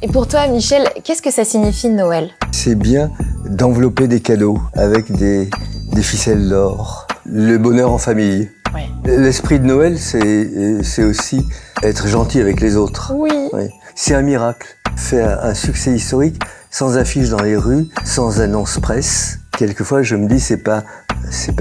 Et pour toi, Michel, qu'est-ce que ça signifie Noël? C'est bien d'envelopper des cadeaux avec des ficelles d'or, le bonheur en famille. Ouais. L'esprit de Noël, c'est aussi être gentil avec les autres. Oui. Oui. C'est un miracle. Faire un succès historique sans affiche dans les rues, sans annonce presse. Quelquefois, je me dis, c'est pas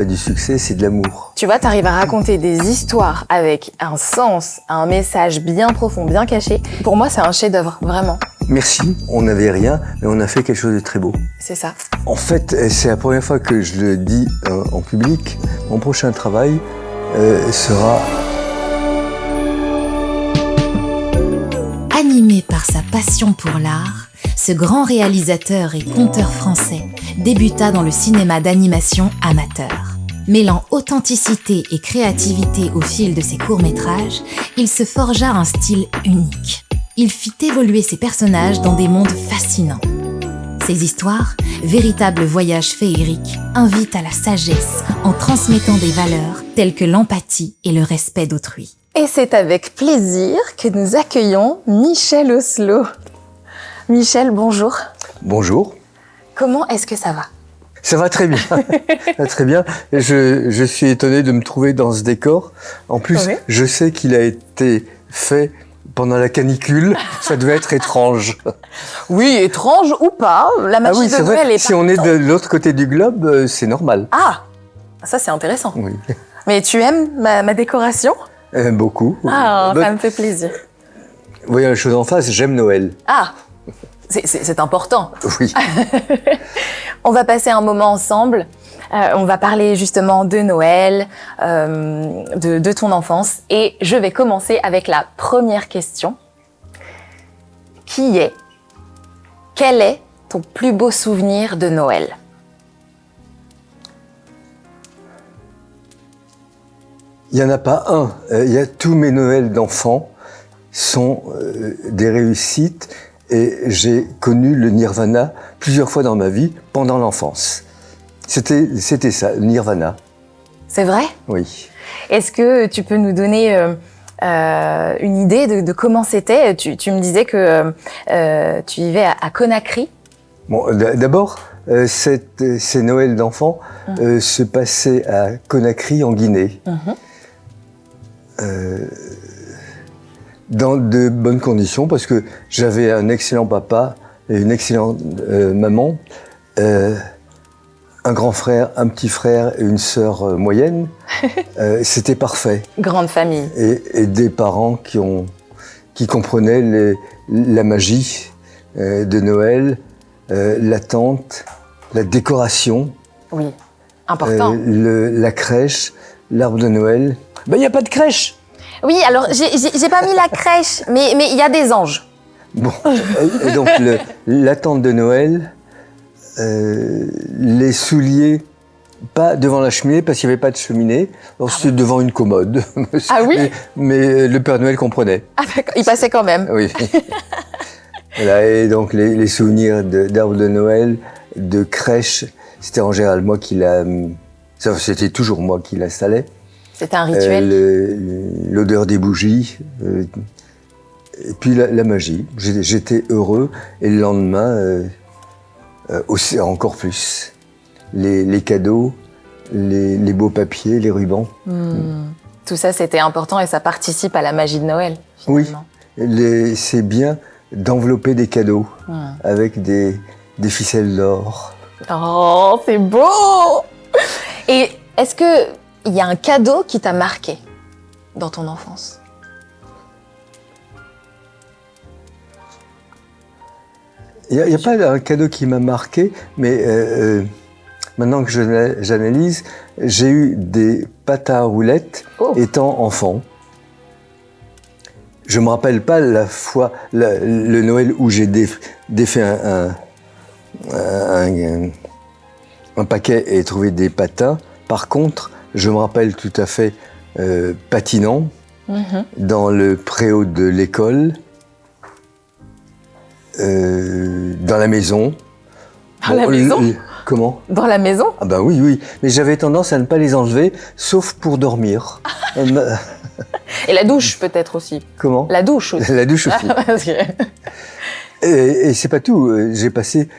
du succès, c'est de l'amour. Tu vois, t'arrives à raconter des histoires avec un sens, un message bien profond, bien caché. Pour moi, c'est un chef-d'œuvre, vraiment. Merci, on n'avait rien, mais on a fait quelque chose de très beau. C'est ça. En fait, c'est la première fois que je le dis en public. Mon prochain travail sera... Animé par sa passion pour l'art, ce grand réalisateur et conteur français débuta dans le cinéma d'animation amateur. Mêlant authenticité et créativité au fil de ses courts-métrages, il se forgea un style unique. Il fit évoluer ses personnages dans des mondes fascinants. Ses histoires, véritables voyages féeriques, invitent à la sagesse en transmettant des valeurs telles que l'empathie et le respect d'autrui. Et c'est avec plaisir que nous accueillons Michel Oslo. Michel, bonjour. Bonjour. Comment est-ce que ça va? Ça va très bien. Ça va très bien. Je suis étonné de me trouver dans ce décor. En plus, Oui. je sais qu'il a été fait pendant la canicule. Ça devait être étrange. Oui, étrange ou pas, la magie oui, de c'est Noël vrai. est Si on est de l'autre côté du globe, c'est normal. Ah, ça c'est intéressant. Oui. Mais tu aimes ma décoration? Beaucoup. Ah, Bah, ça me fait plaisir. vous voyez la chose en face, j'aime Noël. Ah, c'est important. Oui. On va passer un moment ensemble. On va parler justement de Noël, de ton enfance. Et je vais commencer avec la première question. Quel est ton plus beau souvenir de Noël? Il n'y en a pas un. Il y a tous mes Noëls d'enfants sont des réussites et j'ai connu le Nirvana plusieurs fois dans ma vie pendant l'enfance. C'était ça, le Nirvana. C'est vrai? Oui. Est-ce que tu peux nous donner une idée de comment c'était? Tu me disais que tu vivais à Conakry. Bon, d'abord, ces Noëls d'enfants se passaient à Conakry, en Guinée. Dans de bonnes conditions, parce que j'avais un excellent papa et une excellente maman, un grand frère, un petit frère et une sœur moyenne. C'était parfait. Grande famille. Et des parents qui comprenaient la magie de Noël, l'attente, la décoration, Oui, important. la crèche, l'arbre de Noël. Ben, il n'y a pas de crèche. Oui, alors j'ai pas mis la crèche, mais il y a des anges. Bon, et donc l'attente de Noël, les souliers, pas devant la cheminée parce qu'il n'y avait pas de cheminée, c'était devant une commode. Ah oui? Mais le Père Noël comprenait. Ah, d'accord, il passait quand même. Oui. Voilà, et donc les souvenirs d'arbre de Noël, de crèche, c'était en général moi qui c'était toujours moi qui l'installais. C'était un rituel. L'odeur des bougies, et puis la magie. J'étais heureux, et le lendemain, aussi, encore plus. Les cadeaux, les beaux papiers, les rubans. Tout ça, c'était important et ça participe à la magie de Noël, finalement. Oui, c'est bien d'envelopper des cadeaux avec des ficelles d'or. Oh, c'est beau! Et est-ce qu'il y a un cadeau qui t'a marqué dans ton enfance? Il n'y a pas un cadeau qui m'a marqué, mais maintenant que j'analyse, j'ai eu des patins à roulettes étant enfant. Je ne me rappelle pas la fois, le Noël où j'ai défait un paquet et trouvé des patins. Par contre, je me rappelle tout à fait patinant dans le préau de l'école, dans la maison. Dans la maison? Comment? Dans la maison? Ah ben oui. Mais j'avais tendance à ne pas les enlever, sauf pour dormir. Et la douche peut-être aussi. Comment? La douche aussi. La douche aussi. Et c'est pas tout. J'ai passé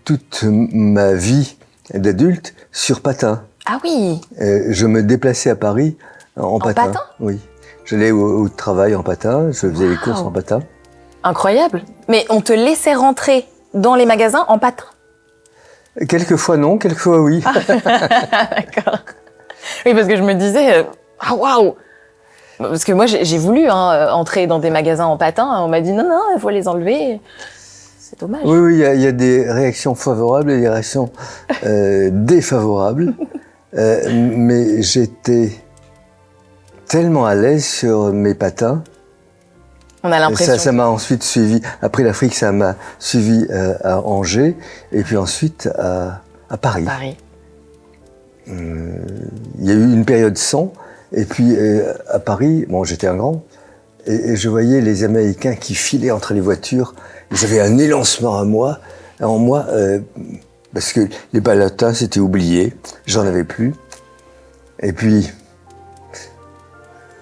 toute ma vie d'adulte sur patin. Ah oui. Je me déplaçais à Paris en patin. Patin? Oui. J'allais au travail en patin, je faisais les courses en patin. Incroyable. Mais on te laissait rentrer dans les magasins en patin? Quelquefois non, quelquefois oui. D'accord. Oui, parce que je me disais, ah waouh. Parce que moi, j'ai voulu entrer dans des magasins en patin. On m'a dit non, il faut les enlever. C'est dommage. Oui, il y a des réactions favorables et des réactions défavorables. Mais j'étais tellement à l'aise sur mes patins. On a l'impression. Ça m'a ensuite suivi. Après l'Afrique, ça m'a suivi à Angers et puis ensuite à Paris. Il y a eu une période sans. Et puis à Paris, bon, j'étais un grand. Et je voyais les Américains qui filaient entre les voitures. J'avais un élancement en moi, parce que les balotins s'étaient oubliés. J'en avais plus. Et puis,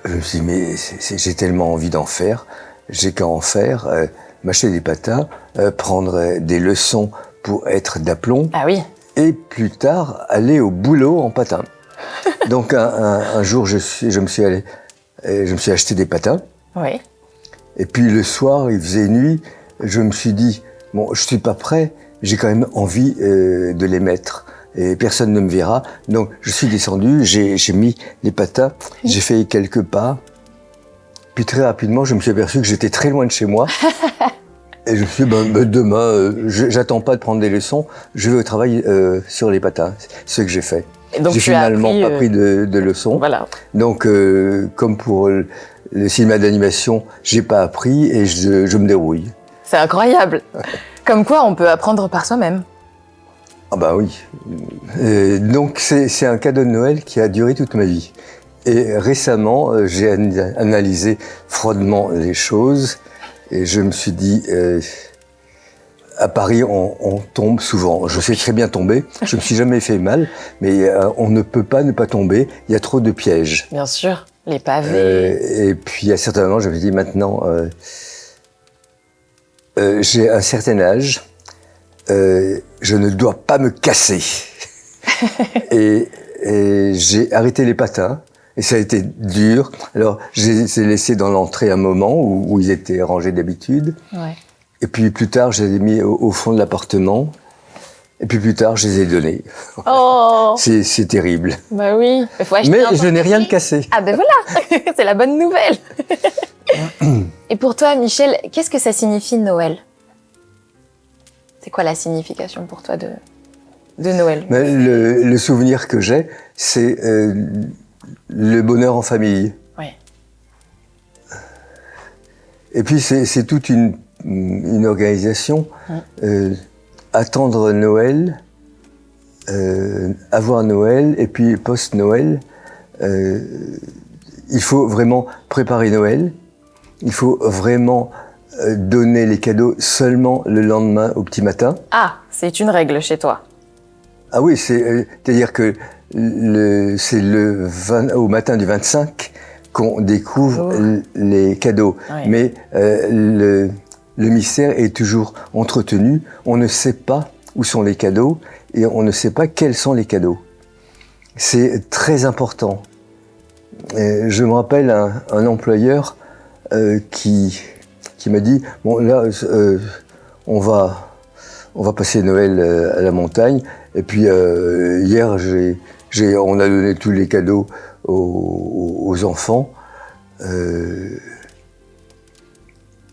je me suis dit, mais j'ai tellement envie d'en faire. J'ai qu'à en faire, m'acheter des patins, prendre des leçons pour être d'aplomb. Ah oui. Et plus tard, aller au boulot en patin. Donc un jour, je me suis acheté des patins. Oui. Et puis le soir, il faisait nuit. Je me suis dit, bon, je suis pas prêt. J'ai quand même envie de les mettre. Et personne ne me verra. Donc je suis descendu, j'ai mis les patins, j'ai fait quelques pas. Puis très rapidement, je me suis aperçu que j'étais très loin de chez moi. Et je me suis dit, demain, j'attends pas de prendre des leçons, je vais au travail sur les patins. C'est ce que j'ai fait. J'ai finalement pas pris de leçons. Voilà. Donc, comme pour le cinéma d'animation, j'ai pas appris et je me dérouille. C'est incroyable. Comme quoi, on peut apprendre par soi-même. Ah bah oui. Donc, c'est un cadeau de Noël qui a duré toute ma vie. Et récemment, j'ai analysé froidement les choses et je me suis dit, à Paris, on tombe souvent. Je sais très bien tomber, je me suis jamais fait mal, mais on ne peut pas ne pas tomber, il y a trop de pièges. Bien sûr, les pavés. Et puis à certains moments, je me dis maintenant, j'ai un certain âge, je ne dois pas me casser. et j'ai arrêté les patins. Et ça a été dur. Alors, je les ai laissés dans l'entrée un moment où ils étaient rangés d'habitude. Ouais. Et puis plus tard, je les ai mis au fond de l'appartement. Et puis plus tard, je les ai donnés. Oh. C'est terrible. Bah oui. Mais je n'ai rien de cassé. Ah ben voilà, c'est la bonne nouvelle. Et pour toi, Michel, qu'est-ce que ça signifie Noël? C'est quoi la signification pour toi de Noël? Le souvenir que j'ai, c'est le bonheur en famille. Oui. Et puis c'est toute une organisation. Attendre Noël, avoir Noël, et puis post-Noël, il faut vraiment préparer Noël. Il faut vraiment donner les cadeaux seulement le lendemain au petit matin. Ah, c'est une règle chez toi. Ah oui, c'est-à-dire que c'est au matin du 25 qu'on découvre les cadeaux. Oui. Mais le mystère est toujours entretenu. On ne sait pas où sont les cadeaux et on ne sait pas quels sont les cadeaux. C'est très important. Je me rappelle un employeur qui m'a dit « Bon, là, on va passer Noël à la montagne. Et puis hier, on a donné tous les cadeaux aux enfants.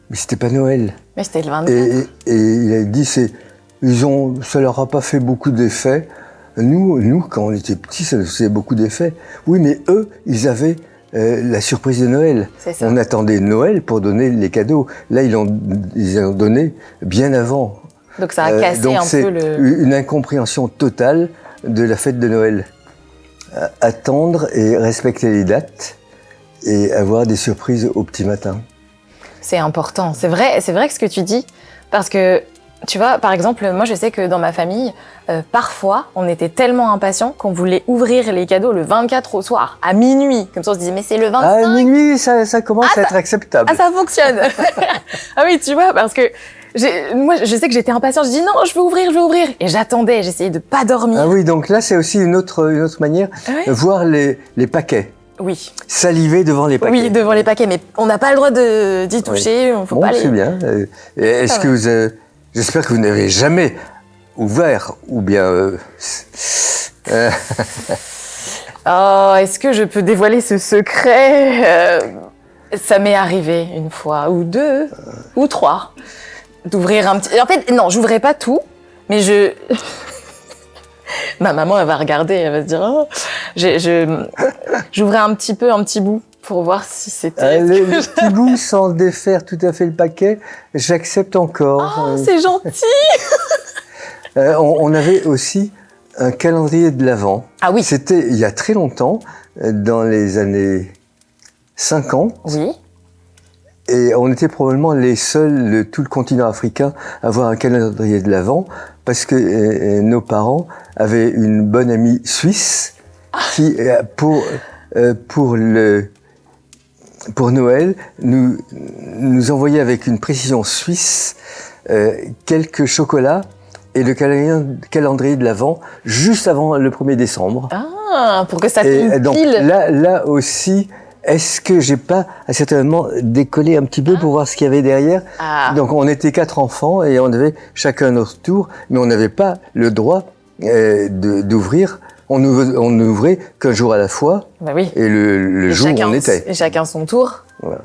Mais c'était pas Noël. Mais c'était le 24. Et il a dit, ça leur a pas fait beaucoup d'effet. Nous, quand on était petits, ça nous faisait beaucoup d'effet. Oui, mais eux, ils avaient la surprise de Noël. C'est ça. On attendait Noël pour donner les cadeaux. Là, ils ont donné bien avant. Donc ça a cassé un peu une incompréhension totale de la fête de Noël. Attendre et respecter les dates et avoir des surprises au petit matin. C'est important. C'est vrai que ce que tu dis, parce que tu vois, par exemple, moi je sais que dans ma famille, parfois, on était tellement impatients qu'on voulait ouvrir les cadeaux le 24 au soir, à minuit. Comme ça, on se disait, mais c'est le 25. À minuit, ça commence à être acceptable. Ah, ça fonctionne. Ah oui, tu vois, parce que Moi, je sais que j'étais impatiente. Je dis non, je veux ouvrir. Et j'attendais, j'essayais de pas dormir. Ah oui, donc là, c'est aussi une autre manière de voir les paquets. Oui. Saliver devant les paquets. Oui, devant les paquets, mais on n'a pas le droit d'y toucher. Faut Bon, pas c'est bien. Est-ce que j'espère que vous n'avez jamais ouvert ou bien. Oh, est-ce que je peux dévoiler ce secret? Ça m'est arrivé une fois, ou deux, ou trois, d'ouvrir un petit... En fait, non, j'ouvrais pas tout, mais Ma maman, elle va regarder, elle va se dire... Oh. J'ouvrais un petit bout pour voir si c'était... Le petit bout sans défaire tout à fait le paquet, j'accepte encore. Oh, c'est gentil. On avait aussi un calendrier de l'Avent. Ah oui. C'était il y a très longtemps, dans les années 50. Oui. Et on était probablement les seuls de tout le continent africain à avoir un calendrier de l'Avent, parce que nos parents avaient une bonne amie suisse qui, pour Noël, nous envoyait avec une précision suisse quelques chocolats et le calendrier de l'Avent juste avant le 1er décembre. Ah, pour que ça tombe donc, pile. Là aussi, est-ce que j'ai pas certainement décollé un petit peu pour voir ce qu'il y avait derrière? Donc on était 4 enfants et on avait chacun notre tour, mais on n'avait pas le droit d'ouvrir. On n'ouvrait qu'un jour à la fois. Bah oui. Et le jour où on était. Et chacun son tour. Voilà.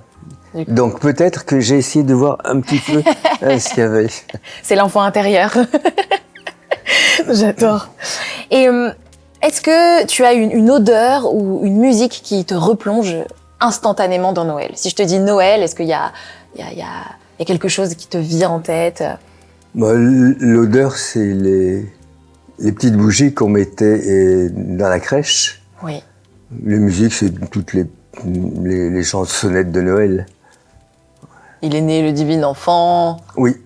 Donc peut-être que j'ai essayé de voir un petit peu ce qu'il y avait. C'est l'enfant intérieur. J'adore. Et est-ce que tu as une odeur ou une musique qui te replonge instantanément dans Noël? Si je te dis Noël, est-ce qu'il y a quelque chose qui te vient en tête? L'odeur, c'est les petites bougies qu'on mettait dans la crèche. Oui. Les musiques, c'est toutes les chansonnettes de Noël. Il est né le divin enfant. Oui.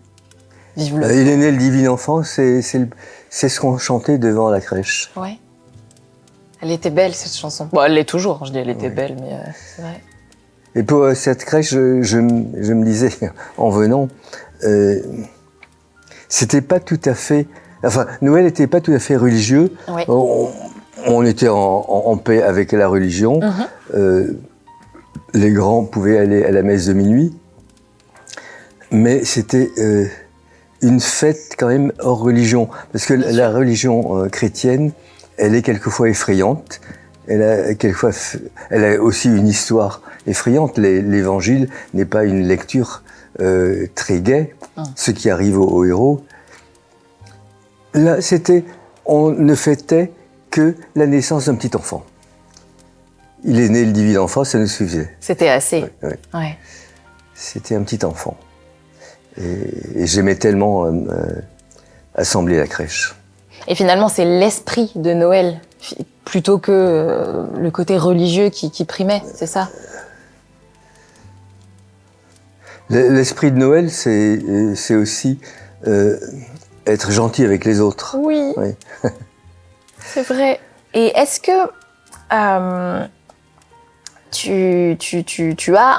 Vive le... Il est né le divin enfant, c'est ce qu'on chantait devant la crèche. Ouais. Elle était belle, cette chanson. Bon, elle l'est toujours, je dis elle était belle, mais c'est vrai. Et pour cette crèche, je me disais, en venant, c'était pas tout à fait... Enfin, Noël n'était pas tout à fait religieux. Oui. On était en paix avec la religion. Les grands pouvaient aller à la messe de minuit. Mais c'était une fête quand même hors religion. Parce que la religion chrétienne, elle est quelquefois effrayante. Elle a aussi une histoire effrayante. L'évangile n'est pas une lecture très gaie. Ce qui arrive aux héros. Là, on ne fêtait que la naissance d'un petit enfant. Il est né le divin enfant, ça nous suffisait. C'était assez. Ouais. C'était un petit enfant. Et j'aimais tellement assembler la crèche. Et finalement, c'est l'esprit de Noël, plutôt que le côté religieux qui primait, c'est ça? L'esprit de Noël, c'est aussi être gentil avec les autres. Oui. C'est vrai. Et est-ce que tu as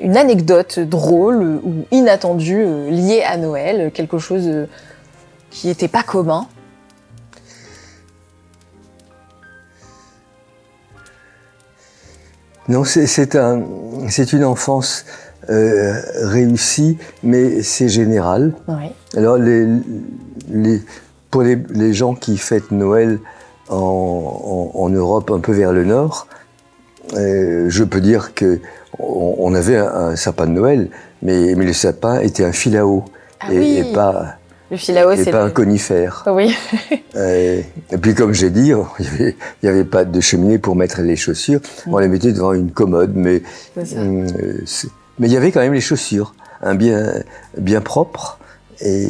une anecdote drôle ou inattendue liée à Noël, quelque chose qui n'était pas commun? Non, c'est une enfance réussie, mais c'est général. Oui. Alors, pour les gens qui fêtent Noël en Europe, un peu vers le nord, je peux dire qu'on avait un sapin de Noël, mais le sapin était un filao et pas, le filao, c'est pas un conifère. Oui. Et puis comme j'ai dit, il n'y avait pas de cheminée pour mettre les chaussures, on les mettait devant une commode, mais il y avait quand même les chaussures, bien propres et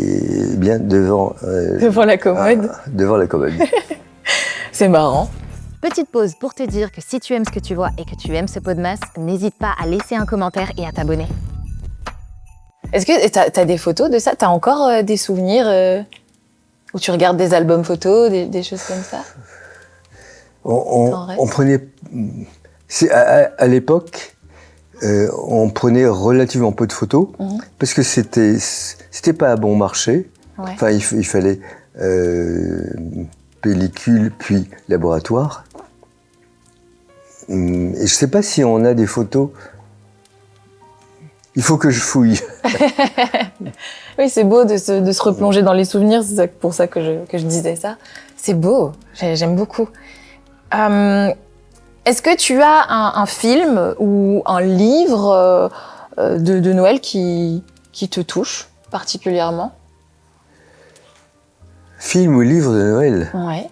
bien devant la commode. Devant la commode. C'est marrant. Petite pause pour te dire que si tu aimes ce que tu vois et que tu aimes ce Podmas, n'hésite pas à laisser un commentaire et à t'abonner. Est-ce que t'as des photos de ça? T'as encore des souvenirs où tu regardes des albums photos, des choses comme ça? On prenait... À l'époque, on prenait relativement peu de photos parce que c'était pas à bon marché. Ouais. Enfin, il fallait pellicule puis laboratoire. Et je sais pas si on a des photos. Il faut que je fouille. Oui, c'est beau de se replonger dans les souvenirs, c'est pour ça que je disais ça. C'est beau, j'aime beaucoup. Est-ce que tu as un film ou un livre de Noël qui te touche particulièrement? Film ou livre de Noël? Ouais.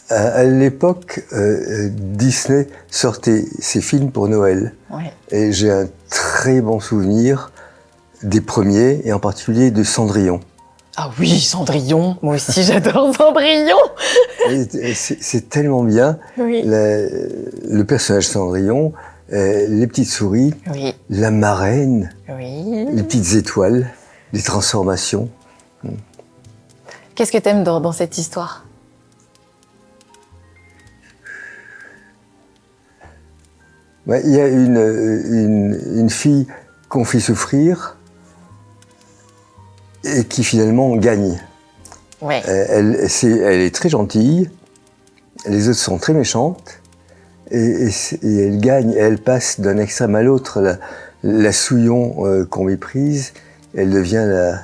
À l'époque, Disney sortait ses films pour Noël. Ouais. Et j'ai un très bon souvenir des premiers, et en particulier de Cendrillon. Ah oui, Cendrillon. Moi aussi, j'adore Cendrillon. C'est tellement bien. Oui. Le personnage Cendrillon, les petites souris, Oui. la marraine, Oui. les petites étoiles, les transformations. Qu'est-ce que t'aimes dans cette histoire? Ouais, il y a une fille qu'on fait souffrir et qui finalement gagne. Ouais. Elle est très gentille, les autres sont très méchantes, et elle gagne, elle passe d'un extrême à l'autre. La Souillon qu'on méprise, elle devient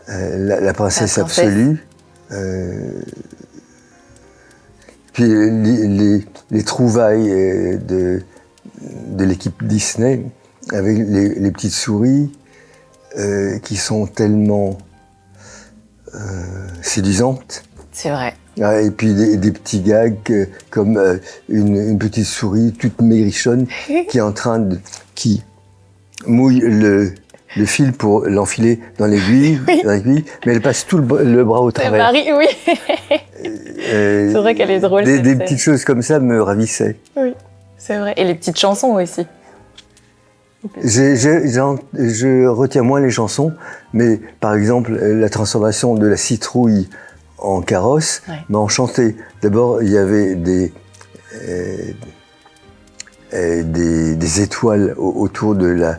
la princesse absolue. Puis les trouvailles de l'équipe Disney avec les petites souris qui sont tellement séduisantes. C'est vrai. Et puis des petits gags comme une petite souris toute maigrichonne qui mouille le fil pour l'enfiler dans l'aiguille, mais elle passe tout le bras au travers. Marie, oui. C'est vrai qu'elle est drôle. Des petites choses comme ça me ravissaient. Oui, c'est vrai. Et les petites chansons aussi. Je retiens moins les chansons, mais par exemple, la transformation de la citrouille en carrosse m'a enchanté. D'abord, il y avait des étoiles autour de la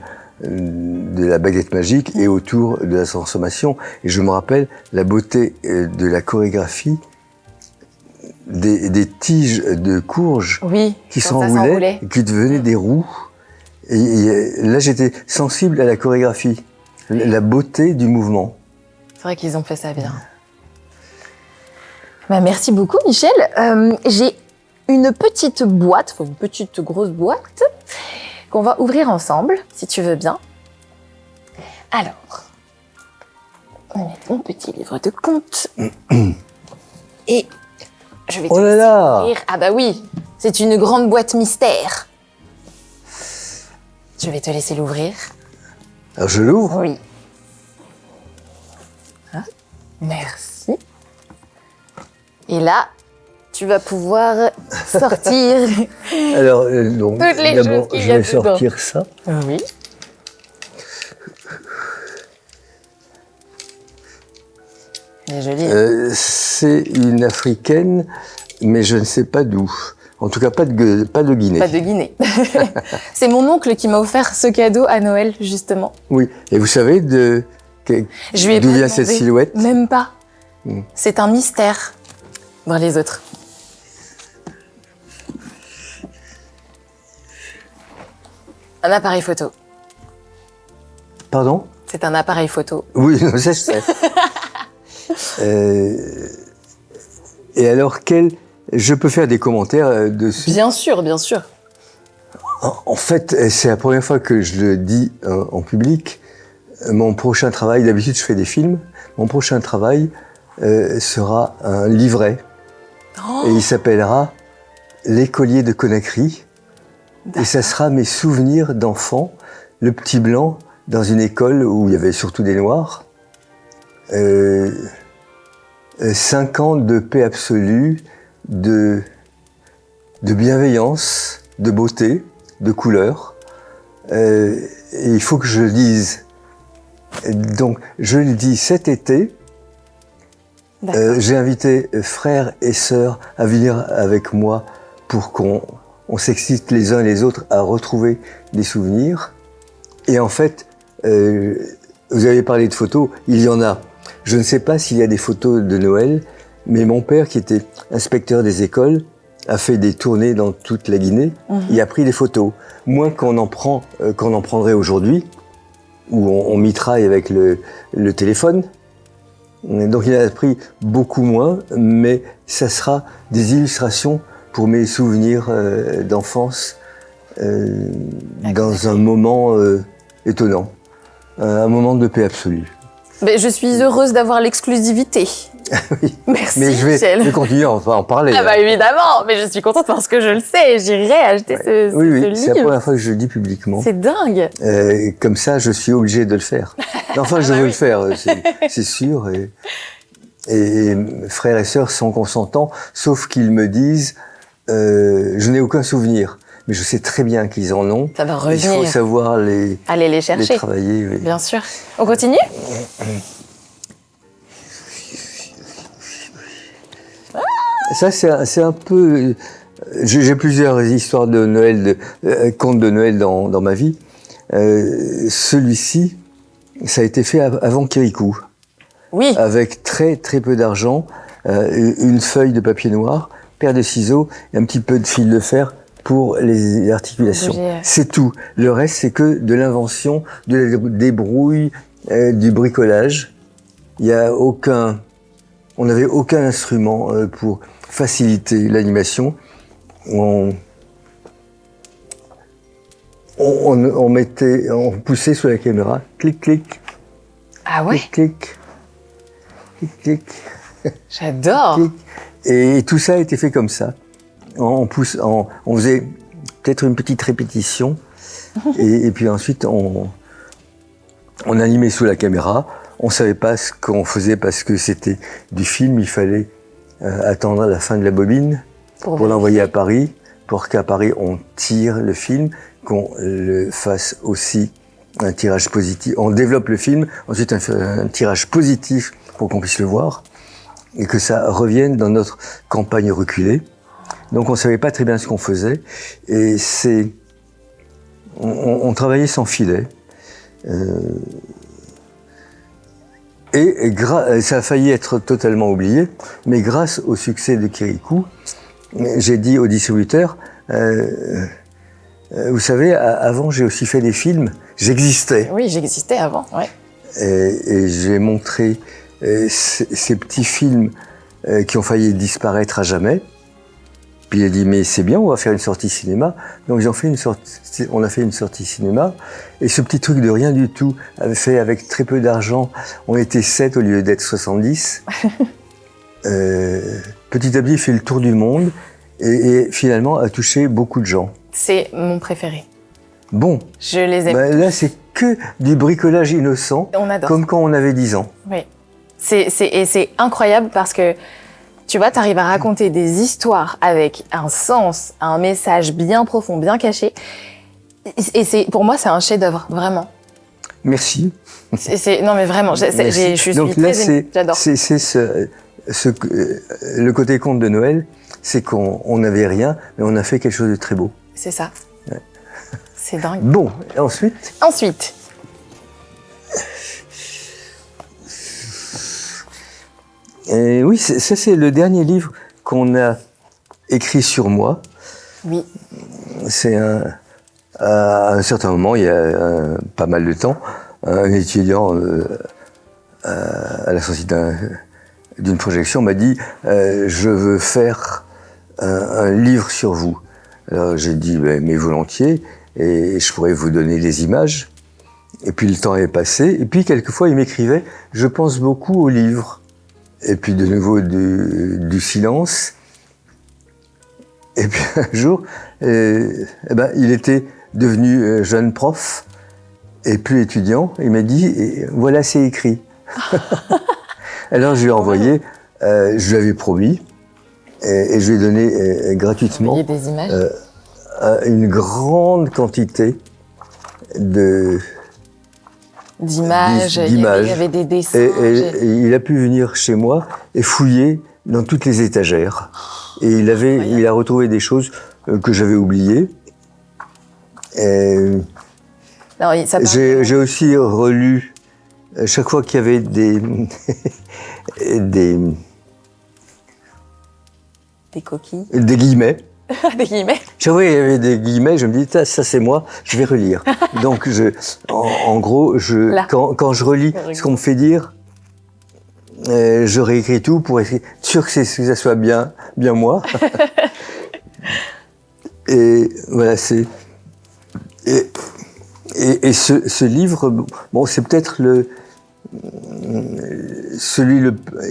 baguette magique et autour de la transformation. Et je me rappelle la beauté de la chorégraphie des tiges de courge qui s'enroulaient, qui devenaient des roues. Et là, j'étais sensible à la chorégraphie, la beauté du mouvement. C'est vrai qu'ils ont fait ça bien. Bah, merci beaucoup, Michel. J'ai une petite boîte, une petite grosse boîte, qu'on va ouvrir ensemble, si tu veux bien. Alors, on va mettre mon petit livre de contes. Et je vais te laisser ouvrir. Ah bah oui, c'est une grande boîte mystère. Je vais te laisser l'ouvrir. Alors je l'ouvre? Oui. Hein? Merci. Et là, tu vas pouvoir sortir. Alors, donc, toutes les d'abord, choses je vais sortir ça. Oui. Elle est jolie. C'est une africaine, mais je ne sais pas d'où. En tout cas, pas de Guinée. Pas de Guinée. C'est mon oncle qui m'a offert ce cadeau à Noël, justement. Oui. Et vous savez d'où vient cette silhouette? Même pas. C'est un mystère. Voir les autres. Un appareil photo. Pardon? C'est un appareil photo. Oui, ça je sais. Et alors, je peux faire des commentaires dessus? Bien sûr, bien sûr. En fait, c'est la première fois que je le dis en public. Mon prochain travail, d'habitude je fais des films, mon prochain travail sera un livret. Et il s'appellera L'écolier de Conakry. Et ça sera mes souvenirs d'enfant, le petit blanc dans une école où il y avait surtout des noirs. 5 ans de paix absolue, de bienveillance, de beauté, de couleur. Et il faut que je le dise. Donc, je le dis cet été, J'ai invité frères et sœurs à venir avec moi pour qu'on s'excite les uns les autres à retrouver des souvenirs. Et en fait, vous avez parlé de photos, il y en a. Je ne sais pas s'il y a des photos de Noël, mais mon père, qui était inspecteur des écoles, a fait des tournées dans toute la Guinée et a pris des photos. Moins qu'on en prendrait aujourd'hui, où on mitraille avec le téléphone. Donc il a pris beaucoup moins, mais ça sera des illustrations pour mes souvenirs d'enfance dans un moment étonnant, un moment de paix absolue. Mais je suis heureuse d'avoir l'exclusivité. Oui. Merci, mais je vais continuer à en parler. Ah bah évidemment, mais je suis contente parce que je le sais, j'irai acheter ce livre. C'est la première fois que je le dis publiquement. C'est dingue. Comme ça, je suis obligé de le faire. Enfin, je veux le faire, c'est sûr. Et frères et sœurs sont consentants, sauf qu'ils me disent je n'ai aucun souvenir. Mais je sais très bien qu'ils en ont. Ça va revenir. Il faut savoir aller les chercher. Les travailler. Oui. Bien sûr. On continue ? Ça, c'est un peu... J'ai plusieurs histoires de Noël, contes de Noël dans ma vie. Celui-ci, ça a été fait avant Kirikou. Oui. Avec très très peu d'argent, une feuille de papier noir, paire de ciseaux et un petit peu de fil de fer pour les articulations. C'est tout. Le reste, c'est que de l'invention, de la débrouille, du bricolage. Il y a on n'avait aucun instrument pour faciliter l'animation. On poussait sur la caméra, clic, clic. Ah ouais? Clic, clic. Clic, clic. J'adore. Clic. Et tout ça a été fait comme ça. On faisait peut-être une petite répétition. et puis ensuite, on animait sous la caméra. On savait pas ce qu'on faisait parce que c'était du film. Il fallait attendre la fin de la bobine pour l'envoyer à Paris, pour qu'à Paris on tire le film, qu'on le fasse aussi un tirage positif. On développe le film, ensuite un tirage positif pour qu'on puisse le voir et que ça revienne dans notre campagne reculée. Donc on savait pas très bien ce qu'on faisait et on travaillait sans filet. Et ça a failli être totalement oublié, mais grâce au succès de Kirikou, j'ai dit au distributeur, vous savez, avant j'ai aussi fait des films, j'existais. Oui, j'existais avant, ouais. Et j'ai montré ces petits films qui ont failli disparaître à jamais. Puis il a dit, mais c'est bien, on va faire une sortie cinéma. Donc on a fait une sortie cinéma. Et ce petit truc de rien du tout, fait avec très peu d'argent, on était 7 au lieu d'être 70. Petit à petit, il fait le tour du monde et finalement a touché beaucoup de gens. C'est mon préféré. Bon. Je les aime. Là, c'est que du bricolage innocent. On adore. Comme quand on avait 10 ans. Oui. Et c'est incroyable parce que tu vois, tu arrives à raconter des histoires avec un sens, un message bien profond, bien caché. Et pour moi, c'est un chef-d'œuvre, vraiment. Merci. Non, mais vraiment, je suis donc très là, j'adore. Le côté conte de Noël, c'est qu'on n'avait rien, mais on a fait quelque chose de très beau. C'est ça. Ouais. C'est dingue. Bon, et ensuite Et oui, ça c'est le dernier livre qu'on a écrit sur moi. Oui. C'est à un certain moment, il y a pas mal de temps, un étudiant à la sortie d'une projection m'a dit je veux faire un livre sur vous. Alors j'ai dit mais volontiers, et je pourrais vous donner des images. Et puis le temps est passé, et puis quelquefois il m'écrivait je pense beaucoup au livre. Et puis de nouveau du silence. Et puis un jour, il était devenu jeune prof et plus étudiant. Il m'a dit voilà, c'est écrit. Alors je lui ai envoyé, je lui avais promis, et je lui ai donné gratuitement des images. Une grande quantité de d'images, il y avait des dessins. Et il a pu venir chez moi et fouiller dans toutes les étagères. Et il a retrouvé des choses que j'avais oubliées. J'ai aussi relu, chaque fois qu'il y avait des coquilles. Des guillemets. Des guillemets. Chaque fois qu'il y avait des guillemets, je me dis, ça c'est moi, je vais relire. Donc, en gros, quand je relis ce qu'on me fait dire, je réécris tout pour être sûr que ça soit bien moi. Et voilà, c'est... Et ce livre, bon, c'est peut-être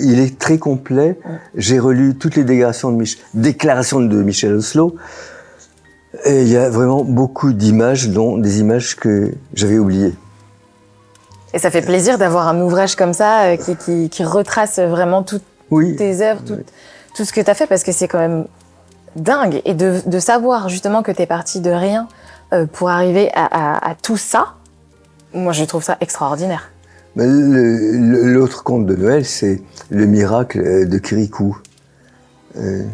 il est très complet. J'ai relu toutes les déclarations de Michel Oslo. Et il y a vraiment beaucoup d'images, dont des images que j'avais oubliées. Et ça fait plaisir d'avoir un ouvrage comme ça qui retrace vraiment toutes tes œuvres, tout ce que tu as fait, parce que c'est quand même dingue. Et de savoir justement que tu es parti de rien pour arriver à tout ça, moi je trouve ça extraordinaire. L'autre conte de Noël, c'est Le miracle de Kirikou.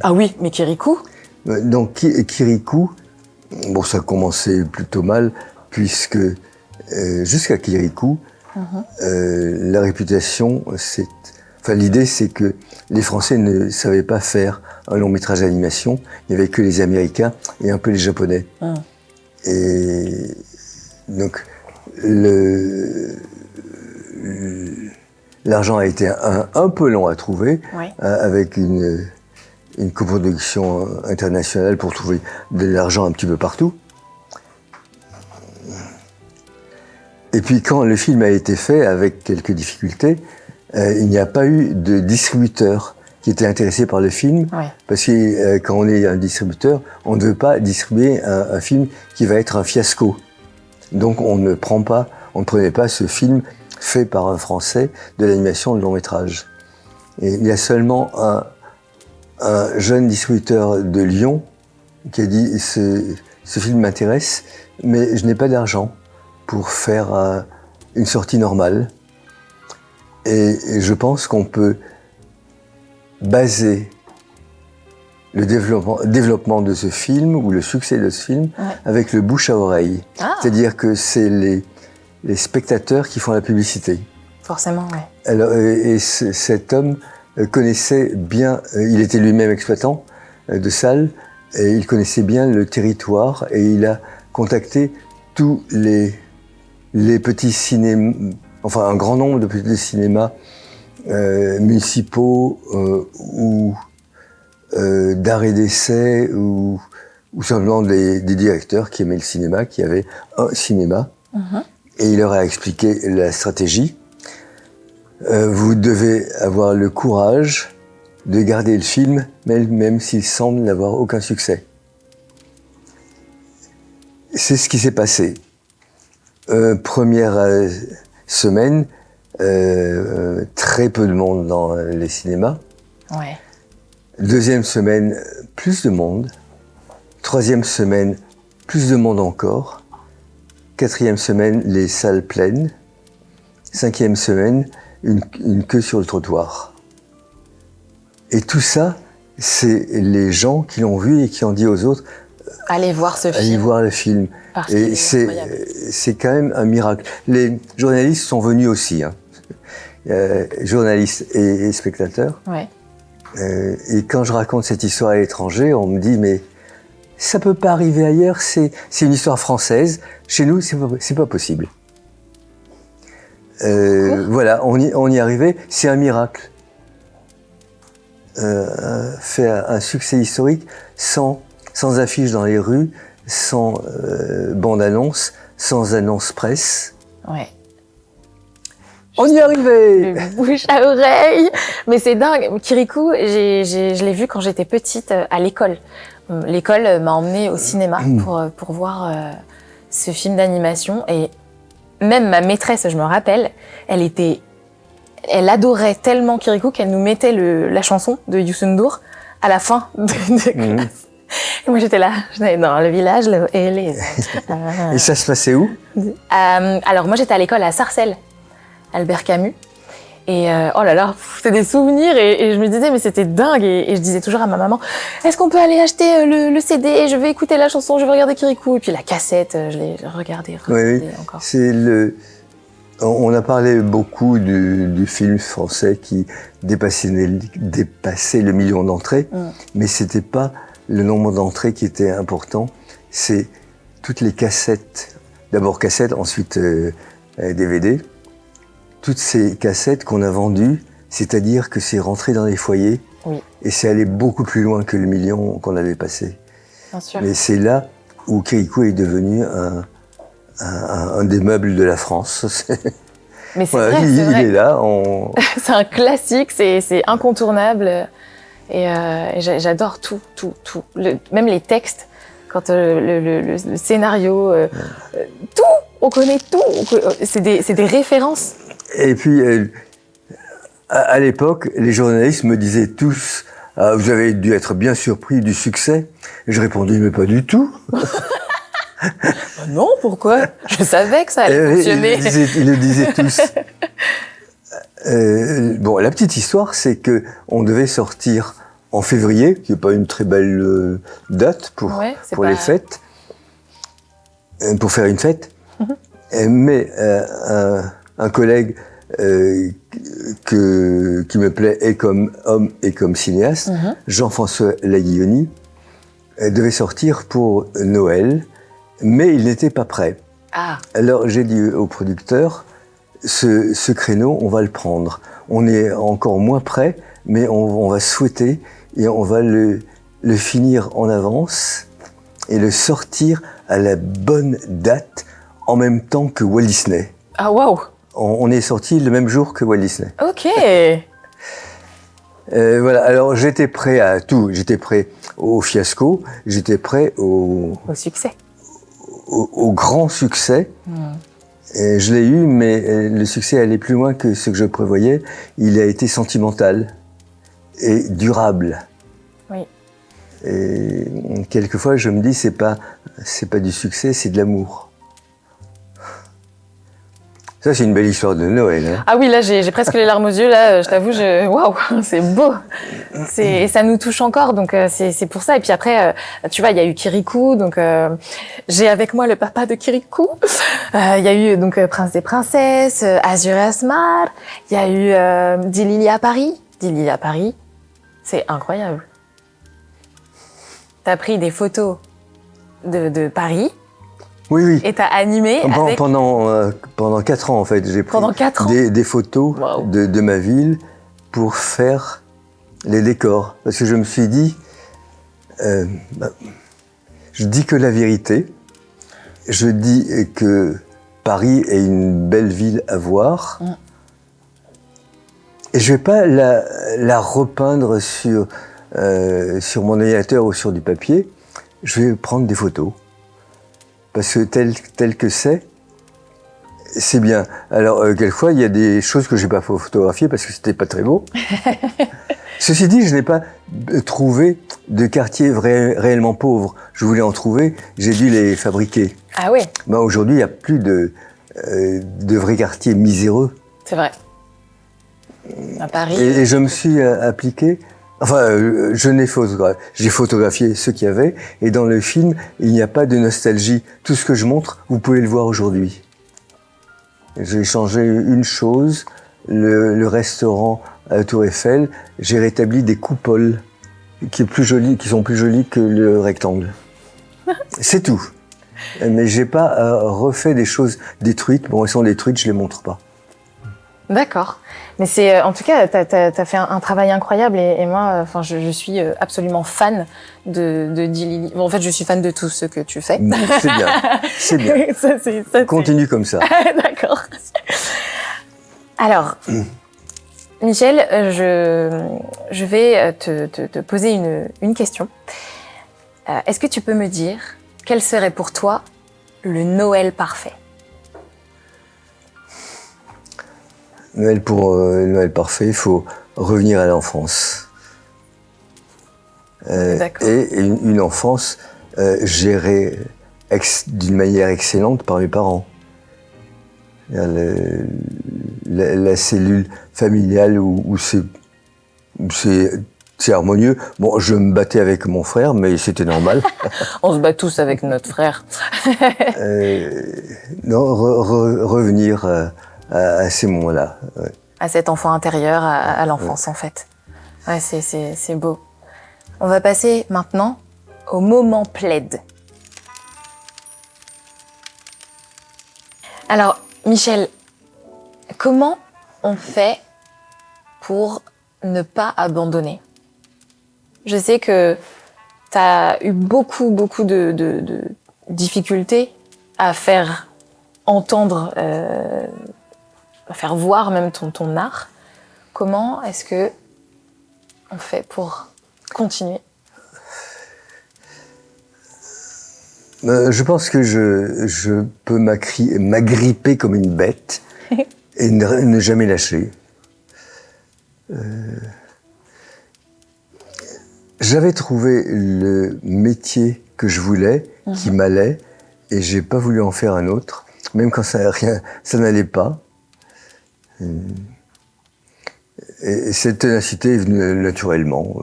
Ah oui, mais Kirikou? Donc Kirikou, bon, ça a commencé plutôt mal, puisque jusqu'à Kirikou, la réputation, l'idée c'est que les Français ne savaient pas faire un long métrage d'animation, il n'y avait que les Américains et un peu les Japonais. Et donc l'argent a été un peu long à trouver, avec une coproduction internationale pour trouver de l'argent un petit peu partout. Et puis quand le film a été fait, avec quelques difficultés, il n'y a pas eu de distributeur qui était intéressé par le film, parce que quand on est un distributeur, on ne veut pas distribuer un film qui va être un fiasco. Donc on ne prenait pas ce film fait par un Français de l'animation de long métrage. Et il y a seulement un jeune distributeur de Lyon qui a dit ce film m'intéresse, mais je n'ai pas d'argent pour faire une sortie normale. Et je pense qu'on peut baser le développement de ce film ou le succès de ce film avec le bouche à oreille. C'est-à-dire que c'est les spectateurs qui font la publicité. Forcément, oui. Alors, cet homme connaissait bien, il était lui-même exploitant de salles, et il connaissait bien le territoire, et il a contacté tous les petits cinémas, enfin un grand nombre de petits cinémas municipaux ou d'art et d'essai, ou simplement des directeurs qui aimaient le cinéma, qui avaient un cinéma. Et il leur a expliqué la stratégie. Vous devez avoir le courage de garder le film, même s'il semble n'avoir aucun succès. C'est ce qui s'est passé. Première semaine, très peu de monde dans les cinémas. Deuxième semaine, plus de monde. Troisième semaine, plus de monde encore. Quatrième semaine, les salles pleines. Cinquième semaine, une queue sur le trottoir. Et tout ça, c'est les gens qui l'ont vu et qui ont dit aux autres « Allez voir ce film ». Allez voir le film. Et c'est quand même un miracle. Les journalistes sont venus aussi, journalistes et spectateurs. Et quand je raconte cette histoire à l'étranger, on me dit « mais ça peut pas arriver ailleurs, c'est une histoire française. Chez nous, c'est pas possible. » Voilà, on y est arrivé, c'est un miracle. Faire un succès historique sans affiches dans les rues, sans bande-annonce, sans annonce presse. On y est arrivé! Bouche à oreille! Mais c'est dingue. Kirikou, je l'ai vu quand j'étais petite à l'école. L'école m'a emmenée au cinéma pour voir ce film d'animation. Et même ma maîtresse, je me rappelle, elle adorait tellement Kirikou qu'elle nous mettait la chanson de Youssou N'Dour à la fin de classe. Et moi j'étais là, dans le village et les... Et ça se passait où? Alors moi j'étais à l'école à Sarcelles. Albert Camus. Et oh là là, c'est des souvenirs et je me disais mais c'était dingue et je disais toujours à ma maman est-ce qu'on peut aller acheter le CD, je vais écouter la chanson, je vais regarder Kirikou et puis la cassette, je l'ai regardée Oui, encore. On a parlé beaucoup du film français qui dépassait le million d'entrées, mais c'était pas le nombre d'entrées qui était important, c'est toutes les cassettes, d'abord cassettes, ensuite DVD. Toutes ces cassettes qu'on a vendues, c'est-à-dire que c'est rentré dans les foyers et c'est allé beaucoup plus loin que le million qu'on avait passé. Bien sûr. Mais c'est là où Kirikou est devenu un des meubles de la France. Mais c'est voilà, vrai, il est là. C'est un classique, c'est incontournable et j'adore tout. Même les textes, quand le scénario, tout, on connaît tout. C'est des références. Et puis, à l'époque, les journalistes me disaient tous « Vous avez dû être bien surpris du succès ». Et je répondis « Mais pas du tout ». Non, pourquoi? Je savais que ça allait fonctionner. Ils le disaient tous. Bon, la petite histoire, c'est que on devait sortir en février, qui n'est pas une très belle date pour les fêtes, pour faire une fête. Mais un collègue qui me plaît et comme homme et comme cinéaste, Jean-François Laguilloni, devait sortir pour Noël, mais il n'était pas prêt. Alors j'ai dit au producteur, ce créneau, on va le prendre. On est encore moins prêt, mais on va souhaiter et on va le finir en avance et le sortir à la bonne date en même temps que Walt Disney. Ah waouh! On est sorti le même jour que Walt Disney. Ok. Voilà. Alors j'étais prêt à tout. J'étais prêt au fiasco. J'étais prêt au succès. Au grand succès. Et je l'ai eu, mais le succès allait plus loin que ce que je prévoyais. Il a été sentimental et durable. Oui. Et quelquefois, je me dis, c'est pas du succès, c'est de l'amour. Ça, c'est une belle histoire de Noël. Hein. Ah oui, là, j'ai presque les larmes aux yeux. Là, je t'avoue, waouh, c'est beau. Et ça nous touche encore, donc c'est pour ça. Et puis après, tu vois, il y a eu Kirikou, donc j'ai avec moi le papa de Kirikou. Il y a eu donc Prince des Princesses, Azur et Asmar. Il y a eu Dilili à Paris. Dilili à Paris, c'est incroyable. T'as pris des photos de Paris. Oui. Et t'as animé avec... Pendant 4 ans, en fait. J'ai pris des photos de ma ville pour faire les décors. Parce que je me suis dit, je dis que la vérité. Je dis que Paris est une belle ville à voir. Et je vais pas la repeindre sur mon ordinateur ou sur du papier. Je vais prendre des photos. Parce que tel que c'est bien. Alors, quelquefois, il y a des choses que je n'ai pas photographiées parce que c'était pas très beau. Ceci dit, je n'ai pas trouvé de quartier réellement pauvre. Je voulais en trouver, j'ai dû les fabriquer. Ah oui. Aujourd'hui, il n'y a plus de vrais quartiers miséreux. C'est vrai. À Paris. Et je me suis appliqué... Enfin, j'ai photographié ce qu'il y avait, et dans le film, il n'y a pas de nostalgie. Tout ce que je montre, vous pouvez le voir aujourd'hui. J'ai changé une chose, le restaurant à la Tour Eiffel, j'ai rétabli des coupoles qui sont plus jolies que le rectangle. C'est tout. Mais j'ai pas refait des choses détruites. Bon, elles sont détruites, je les montre pas. D'accord. Mais c'est, en tout cas, t'as fait un travail incroyable et moi, enfin, je suis absolument fan de Dilili. Bon, en fait, je suis fan de tout ce que tu fais. C'est bien. Continue comme ça. D'accord. Alors, Michel, je vais te poser une question. Est-ce que tu peux me dire quel serait pour toi le Noël parfait? Noël parfait, il faut revenir à l'enfance. Et une enfance gérée d'une manière excellente par mes parents. la cellule familiale où c'est harmonieux. Bon, je me battais avec mon frère, mais c'était normal. On se bat tous avec notre frère. Non, revenir à ces moments-là. Ouais. À cet enfant intérieur, à l'enfance en fait. Ouais, c'est beau. On va passer maintenant au moment plaid. Alors, Michel, comment on fait pour ne pas abandonner ? Je sais que tu as eu beaucoup de difficultés à faire entendre, à faire voir même ton art. Comment est-ce que on fait pour continuer ? Je pense que je peux m'agripper comme une bête et ne jamais lâcher. J'avais trouvé le métier que je voulais, qui m'allait, et j'ai pas voulu en faire un autre, même quand ça n'allait pas. Et cette ténacité est venue naturellement.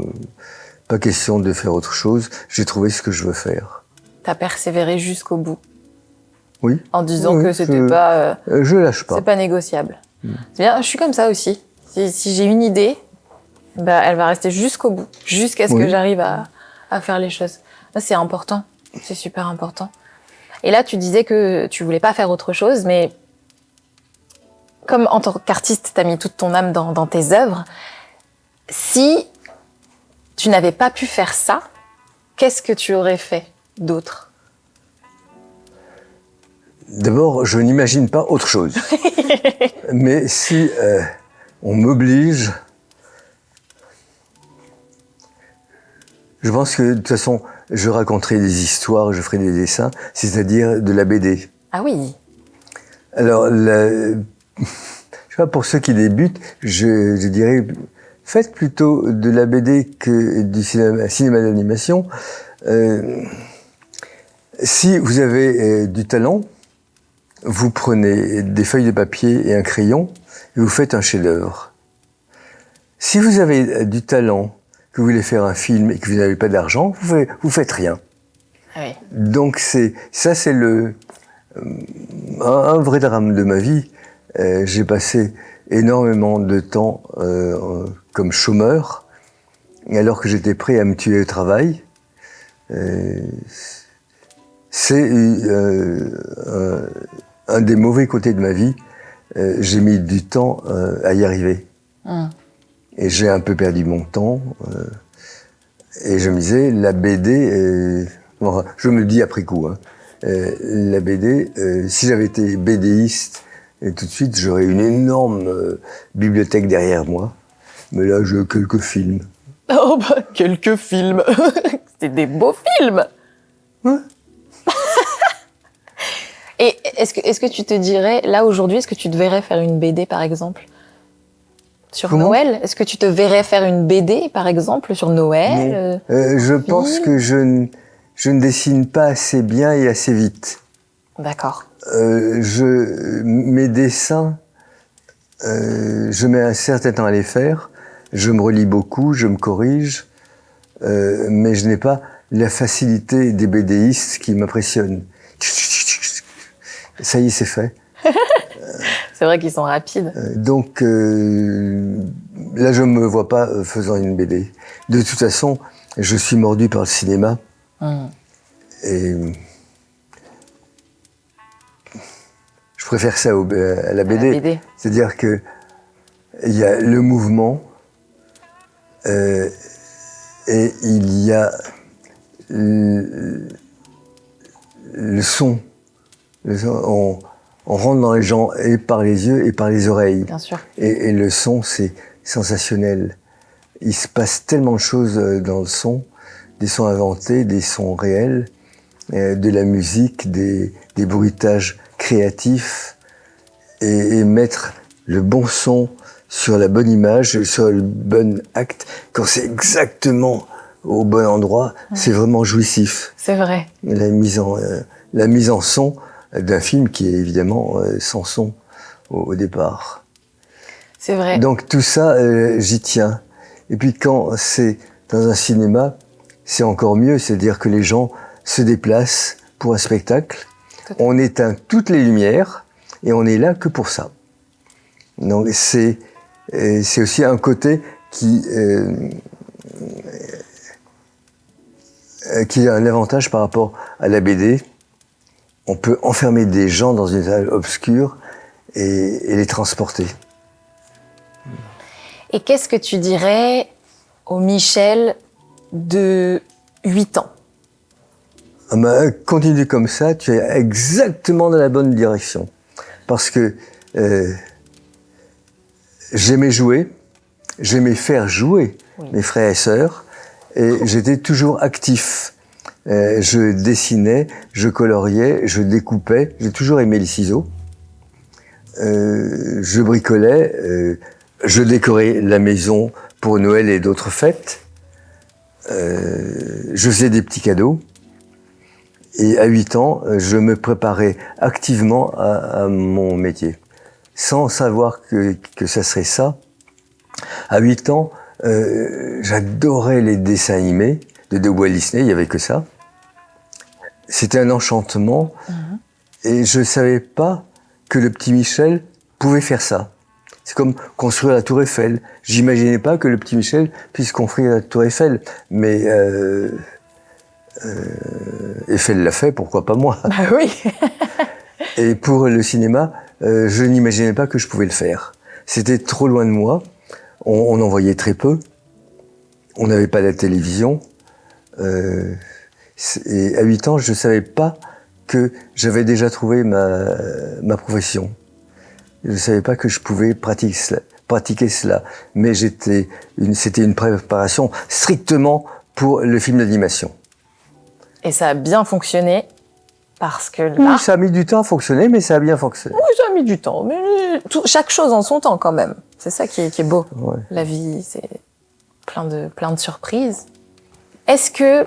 Pas question de faire autre chose. J'ai trouvé ce que je veux faire. T'as persévéré jusqu'au bout. Oui. En disant que c'était pas. Je lâche pas. C'est pas négociable. C'est bien. Je suis comme ça aussi. Si j'ai une idée, bah, elle va rester jusqu'au bout, jusqu'à ce que j'arrive à faire les choses. C'est important. C'est super important. Et là, tu disais que tu voulais pas faire autre chose, mais comme en tant qu'artiste, t'as mis toute ton âme dans tes œuvres. Si tu n'avais pas pu faire ça, qu'est-ce que tu aurais fait d'autre ? D'abord, je n'imagine pas autre chose. Mais si on m'oblige, je pense que de toute façon, je raconterai des histoires, je ferai des dessins, c'est-à-dire de la BD. Ah oui. Alors, je sais pas, pour ceux qui débutent, je dirais, faites plutôt de la BD que du cinéma d'animation. Si vous avez du talent, vous prenez des feuilles de papier et un crayon et vous faites un chef-d'œuvre. Si vous avez du talent, que vous voulez faire un film et que vous n'avez pas d'argent, vous faites rien. Ah oui. Donc c'est un vrai drame de ma vie. J'ai passé énormément de temps comme chômeur, alors que j'étais prêt à me tuer au travail. C'est un des mauvais côtés de ma vie. J'ai mis du temps à y arriver. Et j'ai un peu perdu mon temps. Et je me disais, la BD, je me le dis après coup, hein, la BD, si j'avais été BDiste, et tout de suite, j'aurais une énorme bibliothèque derrière moi. Mais là, j'ai quelques films. Oh bah, quelques films. C'est des beaux films. Ouais. Et est-ce que tu te dirais, là aujourd'hui, est-ce que tu te verrais faire une BD par exemple sur Comment ? Noël ? Est-ce que tu te verrais faire une BD par exemple sur Noël ? Je pense que je ne dessine pas assez bien et assez vite. D'accord. Mes dessins, je mets un certain temps à les faire. Je me relis beaucoup, je me corrige, mais je n'ai pas la facilité des BDistes qui m'impressionnent. Ça y est, c'est fait. C'est vrai qu'ils sont rapides. Donc là, je ne me vois pas faisant une BD. De toute façon, je suis mordu par le cinéma. Et je préfère ça à la BD. À la BD. C'est-à-dire que il y a le mouvement et il y a le son. On rentre dans les gens et par les yeux et par les oreilles. Bien sûr. Et le son, c'est sensationnel. Il se passe tellement de choses dans le son, des sons inventés, des sons réels, de la musique, des bruitages créatifs, et mettre le bon son sur la bonne image, sur le bon acte, quand c'est exactement au bon endroit, c'est vraiment jouissif. C'est vrai. La mise en son d'un film qui est évidemment sans son au départ. C'est vrai. Donc tout ça, j'y tiens. Et puis quand c'est dans un cinéma, c'est encore mieux, c'est-à-dire que les gens se déplacent pour un spectacle. On éteint toutes les lumières et on est là que pour ça. Donc c'est aussi un côté qui a un avantage par rapport à la BD. On peut enfermer des gens dans une salle obscure et les transporter. Et qu'est-ce que tu dirais au Michel de 8 ans? Continue comme ça, tu es exactement dans la bonne direction. Parce que j'aimais jouer, j'aimais faire jouer mes frères et sœurs, et j'étais toujours actif. Je dessinais, je coloriais, je découpais, j'ai toujours aimé les ciseaux. Je bricolais, je décorais la maison pour Noël et d'autres fêtes. Je faisais des petits cadeaux. Et à 8 ans, je me préparais activement à mon métier, sans savoir que ça serait ça. À 8 ans, j'adorais les dessins animés de Walt Disney, il n'y avait que ça. C'était un enchantement, et je ne savais pas que le petit Michel pouvait faire ça. C'est comme construire la Tour Eiffel. J'imaginais pas que le petit Michel puisse construire la Tour Eiffel, mais Eiffel l'a fait, pourquoi pas moi? Bah oui. Et pour le cinéma, je n'imaginais pas que je pouvais le faire. C'était trop loin de moi. On en voyait très peu. On n'avait pas la télévision. Et à 8 ans, je ne savais pas que j'avais déjà trouvé ma profession. Je ne savais pas que je pouvais pratiquer cela. Mais c'était une préparation strictement pour le film d'animation. Et ça a bien fonctionné parce que là... Oui, ça a mis du temps à fonctionner, mais ça a bien fonctionné. Oui, ça a mis du temps, mais chaque chose en son temps quand même. C'est ça qui est beau. Ouais. La vie, c'est plein de surprises. Est-ce que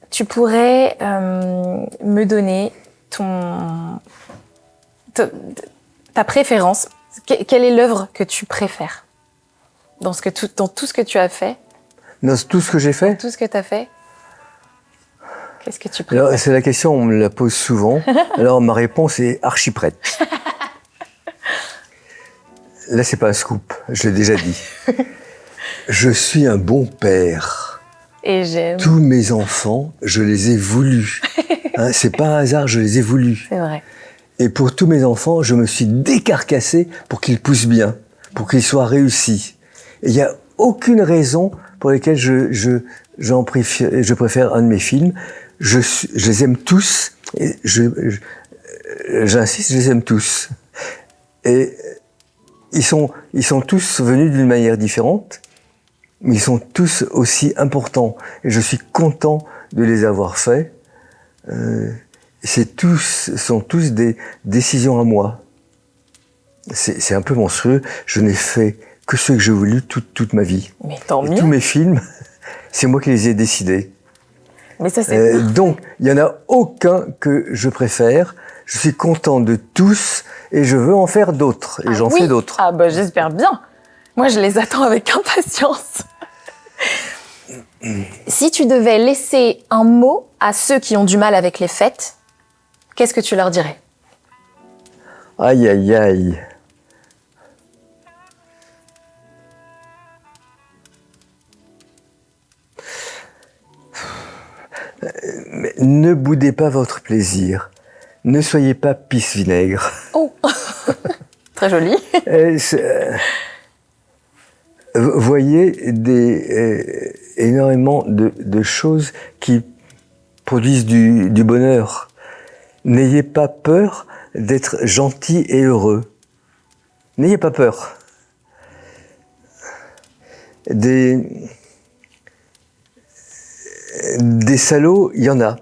tu pourrais me donner ta préférence? Quelle est l'œuvre que tu préfères dans tout ce que tu as fait? Dans tout ce que j'ai fait? Tout ce que tu as fait? Qu'est-ce que tu préfères? Alors, c'est la question, on me la pose souvent. Alors, ma réponse est archi prête. Là, c'est pas un scoop, je l'ai déjà dit. Je suis un bon père. Et j'aime. Tous mes enfants, je les ai voulus. Hein, c'est pas un hasard, je les ai voulus. C'est vrai. Et pour tous mes enfants, je me suis décarcassé pour qu'ils poussent bien, pour qu'ils soient réussis. Et il n'y a aucune raison pour laquelle je préfère un de mes films. Je les aime tous. Et j'insiste, je les aime tous. Et ils sont tous venus d'une manière différente, mais ils sont tous aussi importants. Et je suis content de les avoir faits. Sont tous des décisions à moi. C'est un peu monstrueux. Je n'ai fait que ce que j'ai voulu toute ma vie. Mais tant mieux. Tous mes films, c'est moi qui les ai décidés. Mais ça, c'est... Donc, il n'y en a aucun que je préfère. Je suis content de tous et je veux en faire d'autres. Et j'en fais d'autres. Ah bah j'espère bien. Moi, je les attends avec impatience. Si tu devais laisser un mot à ceux qui ont du mal avec les fêtes, qu'est-ce que tu leur dirais? Aïe, aïe, aïe. Mais ne boudez pas votre plaisir. Ne soyez pas pisse-vinaigre. Oh. Très joli. Voyez énormément de choses qui produisent du bonheur. N'ayez pas peur d'être gentil et heureux. N'ayez pas peur. Des salauds, il y en a.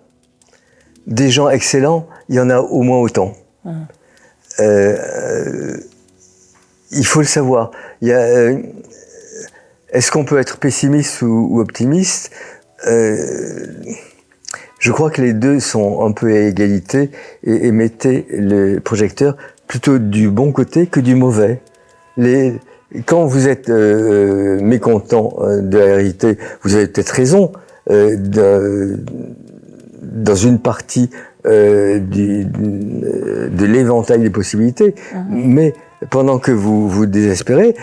Des gens excellents, il y en a au moins autant. Il faut le savoir. Est-ce qu'on peut être pessimiste ou optimiste? Je crois que les deux sont un peu à égalité et mettez le projecteur plutôt du bon côté que du mauvais. quand vous êtes mécontent de la réalité, vous avez peut-être raison dans une partie de l'éventail des possibilités, mais pendant que vous vous désespérez,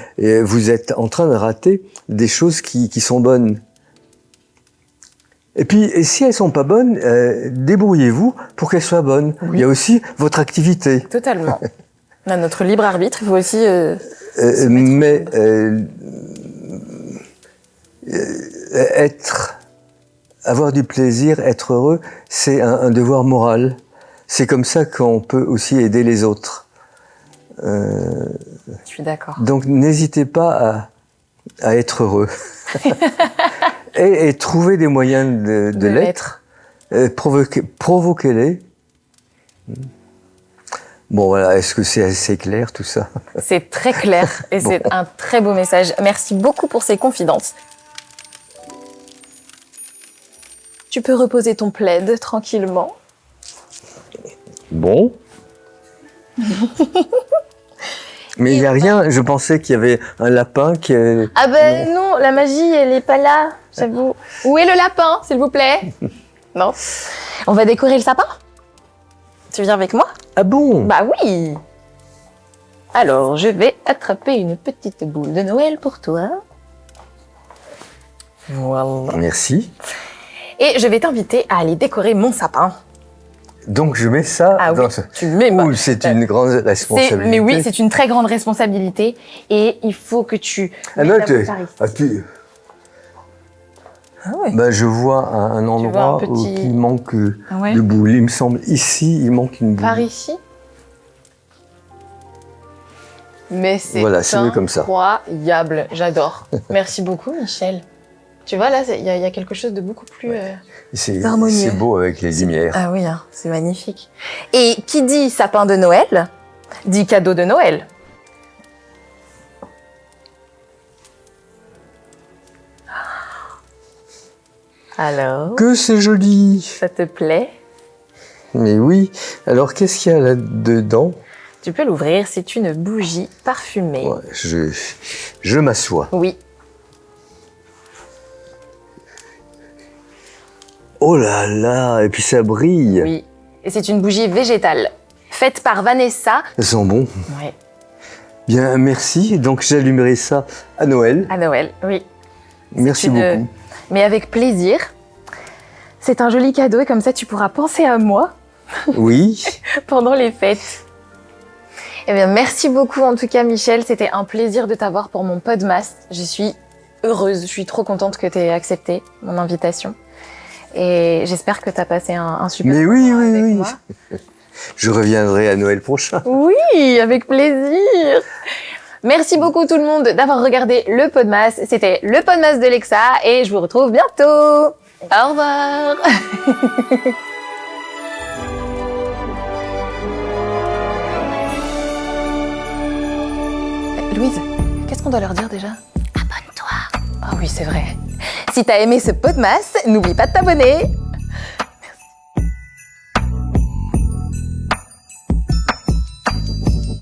vous êtes en train de rater des choses qui sont bonnes. Et puis, si elles sont pas bonnes, débrouillez-vous pour qu'elles soient bonnes. Oui. Il y a aussi votre activité. Totalement. On a notre libre arbitre, il faut aussi... Mais avoir du plaisir, être heureux, c'est un devoir moral. C'est comme ça qu'on peut aussi aider les autres. Je suis d'accord. Donc n'hésitez pas à être heureux. et trouver des moyens de l'être. Provoquez-les. Bon voilà, est-ce que c'est assez clair tout ça? C'est très clair et Bon. c'est un très beau message. Merci beaucoup pour ces confidences. Tu peux reposer ton plaid tranquillement. Bon. Mais il n'y a rien, je pensais qu'il y avait un lapin qui... Ah ben non, la magie, elle est pas là, j'avoue. Où est le lapin, s'il vous plaît? Non. On va décorer le sapin? Tu viens avec moi? Ah bon? Bah oui. Alors, je vais attraper une petite boule de Noël pour toi. Voilà. Merci. Et je vais t'inviter à aller décorer mon sapin. Donc je mets ça Ah dans oui, ce... tu le mets. Ouh, c'est une grande responsabilité. Mais oui, c'est une très grande responsabilité et il faut que tu... Ah, mettes non, la boule par ici. Ah ouais. Ben, je vois un vois endroit un petit- où il manque Ah ouais. de boule. Il me semble, ici, il manque une boule. Par ici. Mais c'est Voilà, c'est mieux comme ça. incroyable, j'adore. Merci beaucoup Michel. Tu vois là, il y a quelque chose de beaucoup plus... C'est harmonieux. c'est beau avec les lumières. Ah oui, hein, c'est magnifique. Et qui dit sapin de Noël, dit cadeau de Noël. Alors, Que c'est joli! ça te plaît? Mais oui. Alors, qu'est-ce qu'il y a là-dedans? Tu peux l'ouvrir, c'est une bougie parfumée. Ouais, je m'assois. Oui. Oh là là! Et puis ça brille. Oui. Et c'est une bougie végétale, faite par Vanessa. Elles sont bons. Ouais. Bien, merci. Donc, j'allumerai ça à Noël. À Noël, oui. Merci une- beaucoup. Mais avec plaisir. C'est un joli cadeau et comme ça tu pourras penser à moi Oui. pendant les fêtes. Eh bien, merci beaucoup en tout cas Michel, c'était un plaisir de t'avoir pour mon Podmas. Je suis heureuse, je suis trop contente que tu aies accepté mon invitation. Et j'espère que tu as passé un super Mais moment oui, oui, avec oui. moi. Je reviendrai à Noël prochain. Oui, avec plaisir. Merci beaucoup tout le monde d'avoir regardé le Podmas. C'était le Podmas de Lexa et je vous retrouve bientôt. Au revoir. Louise, qu'est-ce qu'on doit leur dire déjà? Abonne-toi. Ah oui, c'est vrai. Si t'as aimé ce Podmas, n'oublie pas de t'abonner.